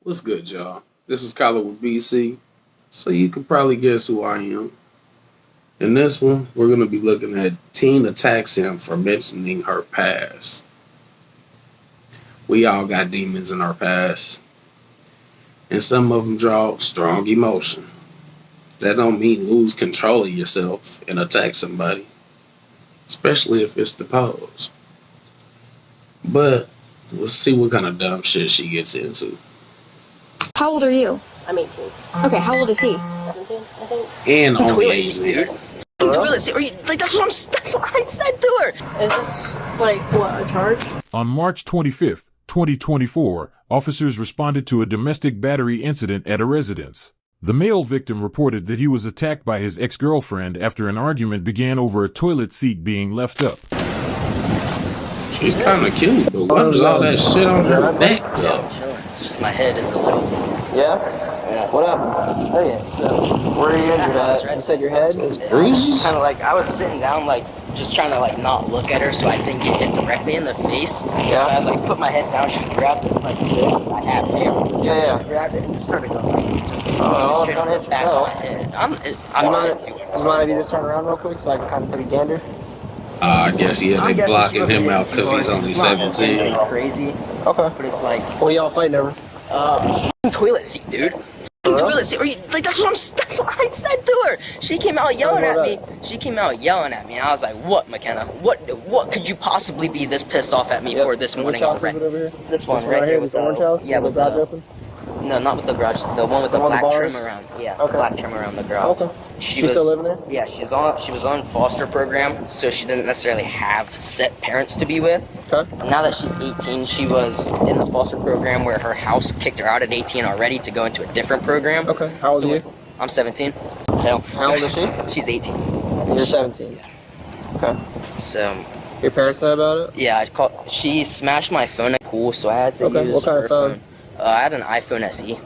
What's good, y'all? This is Kyler with BC. So you can probably guess who I am. In this one, we're going to be looking at teen attacks him for mentioning her past. We all got demons in our past, and some of them draw strong emotion. That don't mean lose control of yourself and attack somebody, especially if it's the pose. But let's see what kind of dumb shit she gets into. How old are you? I'm 18. Okay, how old is he? 17, I think. And only Toilet 18. seat, dude. Toilet seat. Are you, like, that's what I said to her. Is this, like, what, a charge? On March 25th, 2024, officers responded to a domestic battery incident at a residence. The male victim reported that he was attacked by his ex-girlfriend after an argument began over a toilet seat being left up. She's kind of cute, but what is all that shit on her back, though? It's just my head is a little... Yeah? What happened? Oh, yeah, so... Where are you injured at? You said your head? Bruises? Kind of like, I was sitting down, like, just trying to, like, not look at her so I didn't get hit directly in the face. Yeah. So I, like, put my head down, she grabbed it like this, because I have hair. Yeah. She grabbed it and just started going, like, just Oh, straight don't on hit the back of yourself. my head. I'm not doing it. You mind if you just turn around real quick so I can kind of take a gander? I guess yeah, I'm they guessing blocking she him wasn't out because he's hitting only people, it's not 17. like crazy, Okay. but it's like, What are y'all fighting over? toilet seat, dude. Toilet seat. Are you, like, that's what I said to her. She came out yelling at me. She came out yelling at me, and I was like, "What, McKenna? What could you possibly be this pissed off at me for this morning Which house is already?" it over here? This one This right here this with orange the house? yeah, with with the garage the open? no, not with the garage. The one with the The one with black the trim bars? around. Yeah, Okay. the black trim around the garage. Okay. She She's still living there? Yeah, she was on foster program, so she didn't necessarily have set parents to be with. Okay. Now that she's 18, she was in the foster program where her house kicked her out at 18 already to go into a different program. Okay. How old are you? I'm 17. Hell. How old is she? She's 18. You're 17. Okay. So, Your parents know about it? yeah, she smashed my phone at school, so I had to Okay, use what kind her of phone? I had an iPhone SE.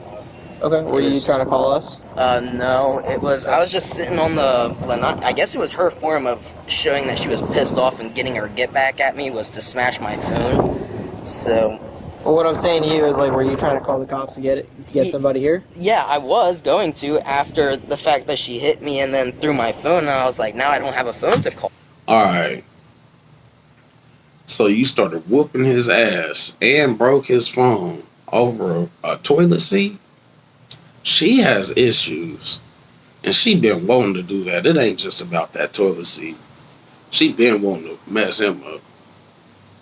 Okay. Were you trying to call us? No, I was just sitting on I guess it was her form of showing that she was pissed off and getting her get back at me was to smash my phone. So, Well, what I'm saying to you is, like, were you trying to call the cops to get somebody here? yeah, I was going to after the fact that she hit me and then threw my phone, and I was like, now I don't have a phone to call. Alright. So you started whooping his ass and broke his phone over a toilet seat? She has issues. And she been wanting to do that. It ain't just about that toilet seat. She been wanting to mess him up.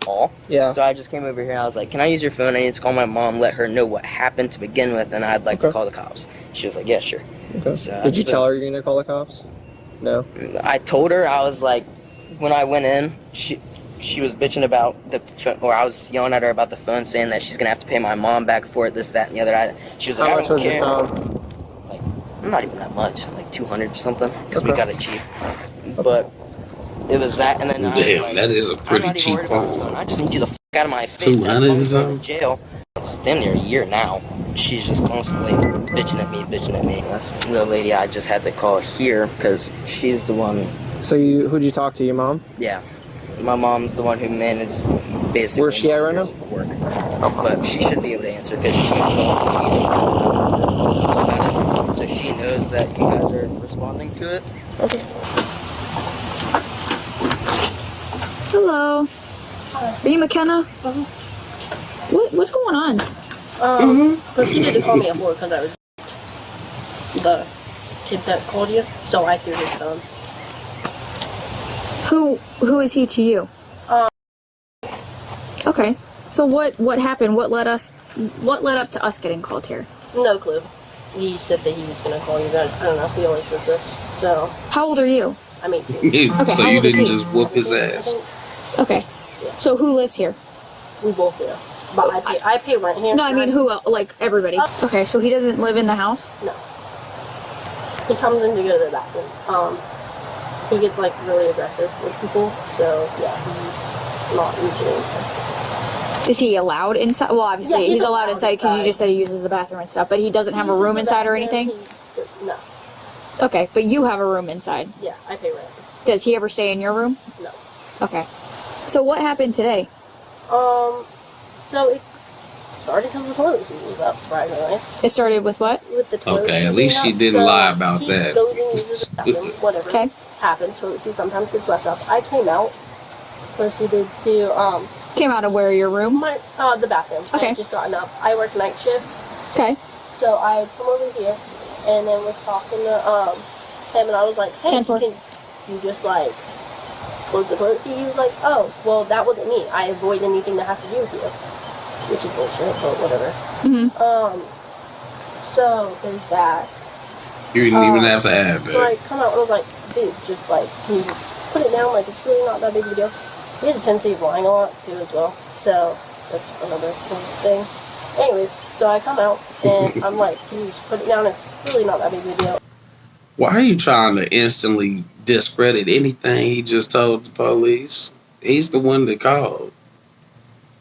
Call. Yeah. So I just came over here and I was like, can I use your phone? I need to call my mom, let her know what happened to begin with, and I'd like to Okay. call the cops. She was like, yeah, sure. Okay. So Did you tell her you're going to call the cops? No. I told her, I was like, when I went in, she was bitching about I was yelling at her about the phone, saying that she's gonna have to pay my mom back for it, this, that, and the other. She was like, How I much don't was care. your phone? Like, not even that much, like 200 or something, because we Okay. got it cheap. But it was that, and then I was Damn, like, that is a I'm pretty not even cheap worried about the phone. I just need you the out of my face. 200 I'm or going something? to jail. It's been near a year now. She's just constantly bitching at me. That's the lady I just had to call here because she's the one. So who'd you talk to, your mom? Yeah, my mom's the one who managed basically. Where's she at right now? Work, but she should be able to answer because she's about it. So she knows that you guys are responding to it. Okay. Hello. Are you McKenna? What's going on? Proceeded to call me a whore because I was the kid that called you, so I threw his phone. Who is he to you? Okay. So what happened? What led up to us getting called here? No clue. He said that he was gonna call you guys. I don't know. He always says this. So, How old are you? I'm 18. So how you old is didn't he? just whoop his 17, I ass. think. Okay. So who lives here? We both do. But I pay rent here. No, I mean who? Like everybody. Oh. Okay. So he doesn't live in the house. No. He comes in to go to the bathroom. He gets like really aggressive with people. So yeah, he's not usually inside. Is he allowed inside? Well, obviously Yeah, he's he's allowed allowed inside because you inside. just said he uses the bathroom and stuff. But he doesn't have a room inside or anything. No. Okay, but you have a room inside. Yeah, I pay rent. Does he ever stay in your room? No. Okay. So what happened today? So started because the toilet seat was up, surprisingly. It started with what? With the toilet Okay, seat at least being she up, didn't so lie about he that. goes and uses the bathroom, whatever. Okay. Happens, toilet seat sometimes gets left up. I came out, proceeded to, Came out of where, your room? the bathroom. I Okay. had just gotten up. I work night shift, Okay. so I come over here and then was talking to him, and I was like, "Hey, 10-4. can you just like close the toilet seat?" He was like, "Oh, well, that wasn't me. I avoid anything that has to do with you," which is bullshit, but whatever. Mm-hmm. So there's that. You didn't even have to add So I that. come out and I was like, "Dude, just like, can you just put it down? Like, it's really not that big of a deal." He has a tendency of lying a lot too, as well. So that's another thing. Anyways, so I come out and I'm like, "Can you just put it down? It's really not that big of a deal." Why are you trying to instantly discredit anything he just told the police? He's the one that called.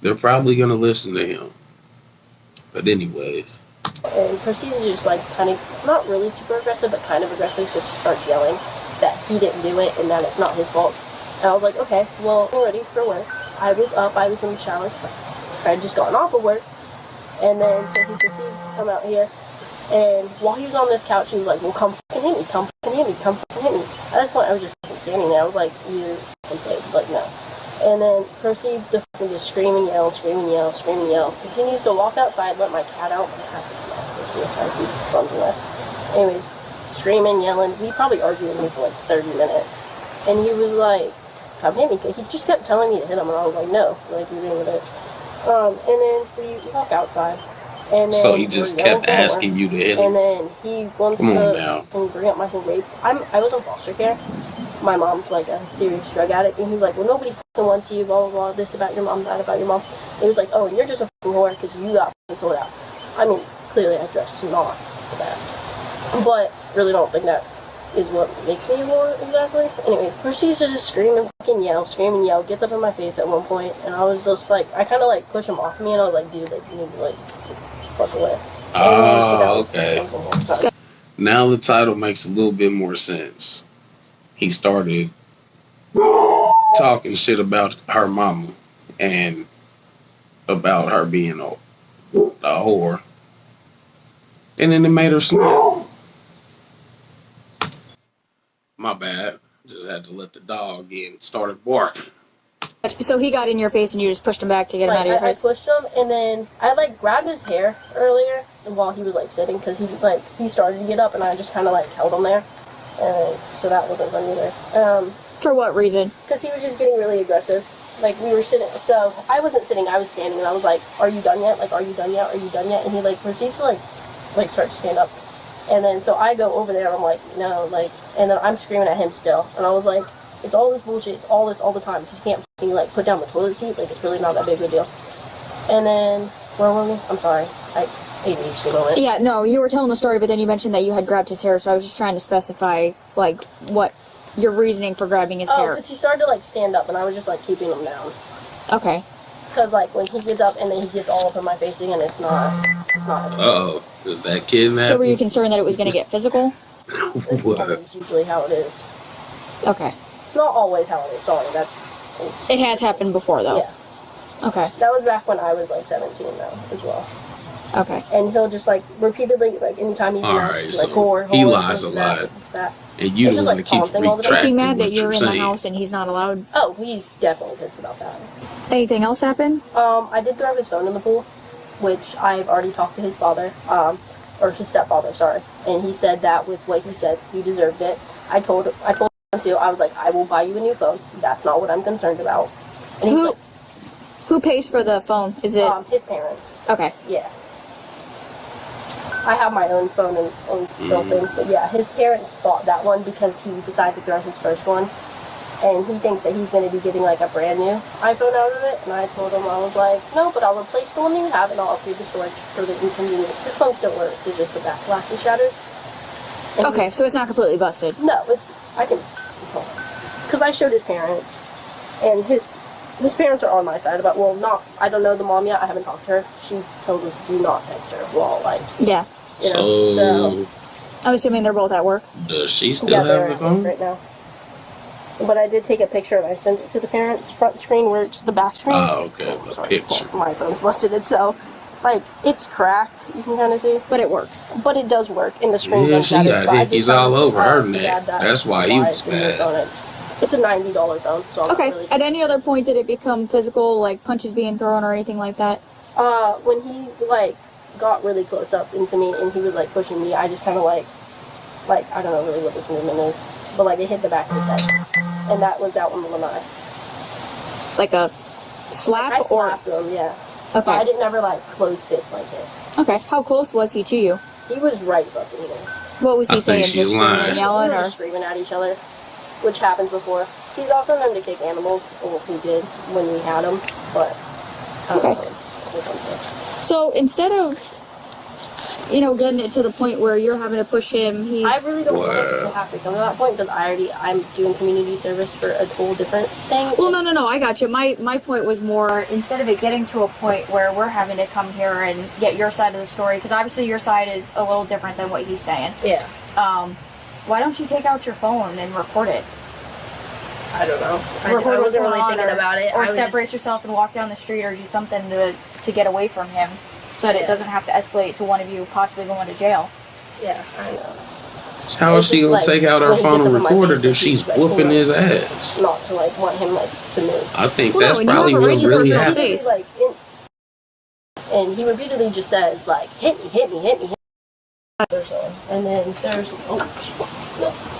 They're probably going to listen to him. But anyways. And proceeds to just like kind of, not really super aggressive, but kind of aggressive, just starts yelling that he didn't do it and that it's not his fault. And I was like, okay, well, I'm ready for work. I was up, I was in the shower, because I had just gotten off of work. And then, so he proceeds to come out here, and while he was on this couch, he was like, well, come fucking hit me, come fucking hit me, come fucking hit me. At this point, I was just fucking standing there. I was like, you fucking pig, like, no. And then proceeds to fucking just scream and yell, scream and yell, scream and yell. Continues to walk outside, let my cat out. My cat is not supposed to be outside, he runs away. Anyways, screaming, yelling. We probably argued with me for like 30 minutes. And he was like, come hit me. He just kept telling me to hit him, and I was like, no, like, you're being a bitch. And then we walk outside. And then So he just we're yelling kept some more. asking you to hit And him. then he wants Come on to now. can bring up my whole rape. I was in foster care. My mom's like a serious drug addict, and he was like, well, nobody fucking wants you, blah, blah, blah, this about your mom, that about your mom. And he was like, oh, and you're just a fucking whore because you got fucking sold out. I mean, clearly I dress not the best. But really don't think that is what makes me a whore, exactly. Anyways, proceeds to just scream and yell, gets up in my face at one point, and I was just like, I kind of like push him off me, and I was like, dude, like, you need to like, fuck away. Oh, okay. Now the title makes a little bit more sense. He started talking shit about her mama and about her being a whore. And then it made her snap. My bad. Just had to let the dog in. Started barking. So he got in your face and you just pushed him back to get him out of your I face? pushed him, and then I like grabbed his hair earlier while he was like sitting, because he started to get up, and I just kind of like held him there, and so that wasn't fun either. For what reason? Because he was just getting really aggressive. Like, we were sitting, so I wasn't sitting, I was standing, and I was like, are you done yet? Like, are you done yet? Are you done yet? And he like proceeds to like start to stand up, and then so I go over there, and I'm like, no, like, and then I'm screaming at him still, and I was like, it's all this bullshit, it's all this all the time, you can't fucking like put down the toilet seat, like, it's really not that big of a deal. And then, where were we? I'm sorry, I ADHD moment. Yeah, no, you were telling the story, but then you mentioned that you had grabbed his hair, so I was just trying to specify, like, what your reasoning for grabbing his hair. Because he started to like stand up, and I was just like keeping him down. Okay. Because like when he gets up and then he gets all up in my face again, it's not. Uh-oh. Is that kidnapping? So were you concerned that it was going to get physical? It's What? always usually how it is. Okay. Not always how it is. Sorry, that's. It has happened before, though. Yeah, Okay. that was back when I was like 17 though, as well. Okay. And he'll just like repeatedly, like anytime he's All around, right, like so whore, he whore, lies this, a that, lot. this, that. And you It's don't just, want like, to keep taunting all the time. Is he retracting mad that what you're you're in the saying. house and he's not allowed? Oh, he's definitely pissed about that. Anything else happen? I did throw his phone in the pool, which I've already talked to his father, or his stepfather, sorry, and he said that with what he said, he deserved it. I told him to. I was like, I will buy you a new phone. That's not what I'm concerned about. And he's like, Who pays for the phone? Is it his parents. okay? Yeah. I have my own phone and own thing, but yeah, his parents bought that one because he decided to throw his first one, and he thinks that he's going to be getting like a brand new iPhone out of it. And I told him, I was like, no, but I'll replace the one that you have, and I'll upgrade the storage for the inconvenience. His phone still works; it's just the back glass is shattered. And Okay, so it's not completely busted. no, I can, because I showed his parents, and his parents are on my side about, well, not, I don't know the mom yet, I haven't talked to her. She tells us do not text her while, like, Yeah. you know, So, I'm assuming they're both at work. does she still yeah, have they're the at work phone? right now. But I did take a picture and I sent it to the parents. Front screen works, the back screen. Oh, okay, the picture. My phone's busted, so Like, it's cracked, you can kind of see. But it works. But it does work, and the screen's Yeah, she unshattered. got But I did hickeys tell all his over her dad neck. that That's why he buy was the new mad. phone. It's a $90 phone, so I'm Okay. not really... At any other point, did it become physical, like punches being thrown or anything like that? When he, like, got really close up into me, and he was, like, pushing me, I just kind of, like, I don't know really what this movement is, but, like, it hit the back of his head. And that was out in the lanai. Like a slap I or? slapped him, yeah. But I Okay. didn't ever, like, close fist like it. Okay. How close was he to you? He was right fucking here. What was I he think saying? she's Just screaming lying. and yelling, We were or? just screaming at each other, which happens before. He's also known to kick animals, or he did when we had him, but I don't Okay. know. It's a whole bunch of stuff. So instead of, getting it to the point where you're having to push him, he's. I really don't want it to Wow. have to come to that point because I'm doing community service for a whole different thing. Well, no, I got you. My point was more, instead of it getting to a point where we're having to come here and get your side of the story, because obviously your side is a little different than what he's saying. Yeah, Why don't you take out your phone and record it? I don't know. I Record what's wasn't going really on, thinking about it. or I was separate just- yourself and walk down the street, or do something to get away from him, so that it Yeah. doesn't have to escalate to one of you possibly going to jail. Yeah, I know. How is It's she just gonna like, take out her when he phone gets and up in my record face, it if like, she's he's like, whooping like, his ass? Not to like want him like to move. I think Well, no, that's and you probably have a right what to really personal happened. space. Like, and he repeatedly just says like, "Hit me, hit me, hit me." Hit me. And then there's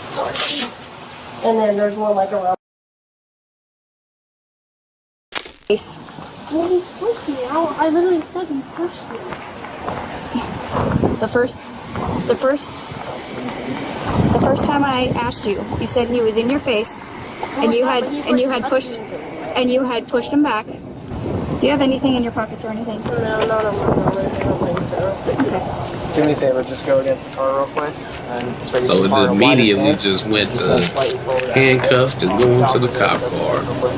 sorry. And then there's one like around. Face. Well, what the hell? I literally said he pushed me. The first time I asked you, you said he was in your face, and you had pushed him back. Do you have anything in your pockets or anything? No, I don't think so. Do me a favor, just go against the car real quick. And this way you So can it park a wider immediately stance. just went Just go to slightly forward. handcuffed and going to the cop car. Real quick.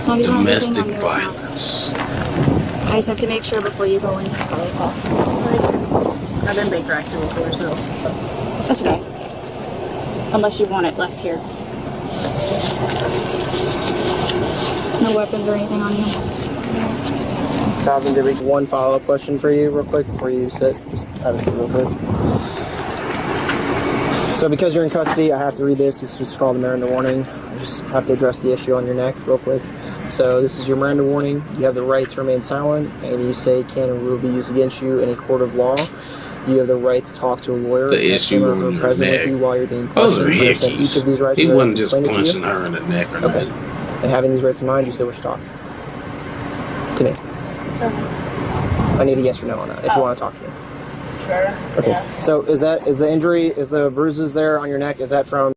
No, you don't have Domestic anything on yours now. violence. I just have to make sure before you go in this car, that's all. I've been Baker acting before, so. That's okay. Unless you want it left here. No weapons or anything on you. Salvin, did we one follow-up question for you real quick before you sit? Just have a seat real quick. So because you're in custody, I have to read this. This is called a Miranda warning. I just have to address the issue on your neck real quick. So this is your Miranda warning. You have the right to remain silent, and you say can and will be used against you in a court of law. You have the right to talk to a lawyer The and issue him or on her your present neck. with you while you're being Those are questioned. Understand each of these hickeys. rights He are wasn't just explained to you. punching her in the neck or Okay. nothing. And having these rights in mind, you still wish to talk to me. I need a yes or no on that if you want to talk to me. Sure. Okay. Yeah. So is the injury, is the bruises there on your neck, is that from,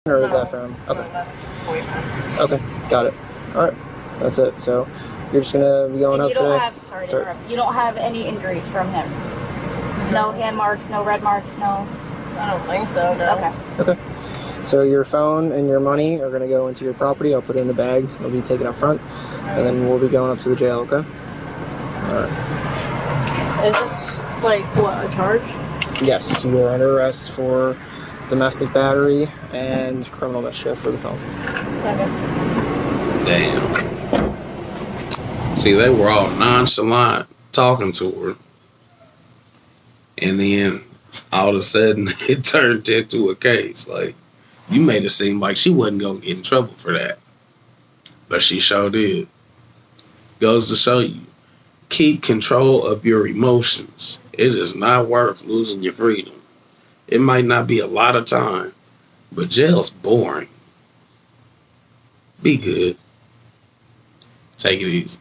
or is that from? Okay. That's boyfriend. Okay. Got it. All right. That's it. So you're just gonna be going And up you don't today. have, sorry to interrupt, you don't have any injuries from him? No hand marks, no red marks, no? I don't think so. No. Okay. Okay. So your phone and your money are gonna go into your property. I'll put it in the bag. It'll be taken up front, and then we'll be going up to the jail. Okay. All right. Is this like what, a charge? Yes, you are under arrest for domestic battery and criminal mischief for the phone. Okay. Damn. See, they were all nonchalant talking to her. And then all of a sudden it turned into a case. Like, you made it seem like she wasn't going to get in trouble for that. But she sure did. Goes to show you, keep control of your emotions. It is not worth losing your freedom. It might not be a lot of time, but jail's boring. Be good. Take it easy.